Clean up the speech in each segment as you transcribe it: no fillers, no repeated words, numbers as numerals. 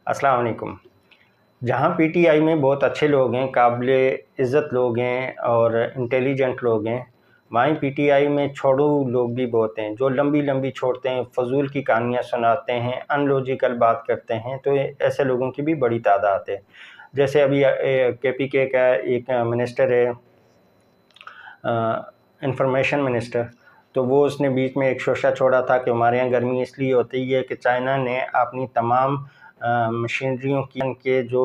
अस्सलाम वालेकुम। जहाँ पीटीआई में बहुत अच्छे लोग हैं, काबिल इज़्ज़त लोग हैं और इंटेलिजेंट लोग हैं, वहीं पीटीआई में छोड़ू लोग भी बहुत हैं जो लंबी लंबी छोड़ते हैं, फजूल की कहानियाँ सुनाते हैं, अनलॉजिकल बात करते हैं। तो ऐसे लोगों की भी बड़ी तादाद है। जैसे अभी केपीके का एक मिनिस्टर है, इंफॉर्मेशन मिनिस्टर, तो वो उसने बीच में एक शोशा छोड़ा था कि हमारे यहाँ गर्मी इसलिए होती है कि चाइना ने अपनी तमाम मशीनरियों के जो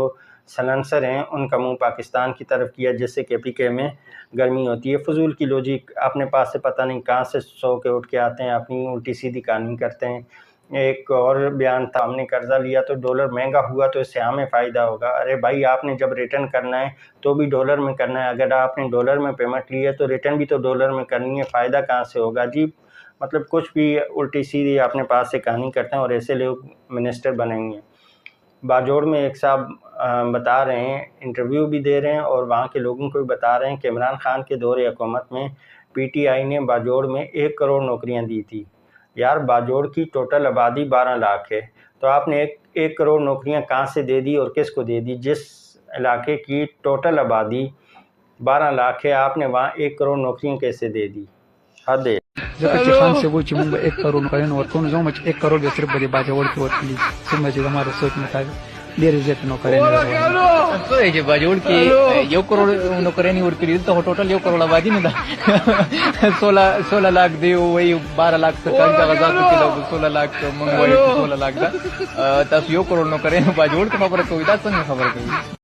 सलेंसर हैं उनका मुंह पाकिस्तान की तरफ किया, जिससे केपीके में गर्मी होती है। फजूल की लॉजिक अपने पास से पता नहीं कहाँ से सो के उठ के आते हैं, अपनी उल्टी सीधी कहानी करते हैं। एक और बयान था, हमने कर्जा लिया तो डॉलर महंगा हुआ तो इससे हमें फ़ायदा होगा। अरे भाई, आपने जब रिटर्न करना है तो भी डॉलर में करना है। अगर आपने डॉलर में पेमेंट ली है तो रिटर्न भी तो डॉलर में करनी है, फ़ायदा कहाँ से होगा जी? मतलब कुछ भी उल्टी सीधी अपने पास से कहानी करते हैं और ऐसे लोग मिनिस्टर बनेंगे। बाजोड़ में एक साहब बता रहे हैं, इंटरव्यू भी दे रहे हैं और वहाँ के लोगों को भी बता रहे हैं कि इमरान खान के दौरे हुकूमत में पीटीआई ने बाजोड़ में 1 करोड़ नौकरियाँ दी थी। यार, बाजोड़ की टोटल आबादी 12 लाख है, तो आपने एक करोड़ नौकरियां कहाँ से दे दी और किसको दे दी? जिस इलाके की टोटल आबादी 12 लाख है, आपने वहाँ 1 करोड़ नौकरियां कैसे दे दी? हद है। खान से वो चिमंग 1 करोड़ नौकरियां और कौन जो 1 करोड़ भी सिर्फ बड़ी बाजोड़ की होती है। सुन मुझे हमारे सोच में था देर इज्जत नौकरियां तो ये जो बाजोड़ की 1 करोड़ नौकरियां और की तो टोटल 1 करोड़ आबादी में 16 लाख दे वही 12 लाख सरकार का गजा किलो 16 लाख मंगवाई 16 लाख दा तस 1 करोड़ नौकरियां बाजोड़ के खबर कोई दा संग खबर कोई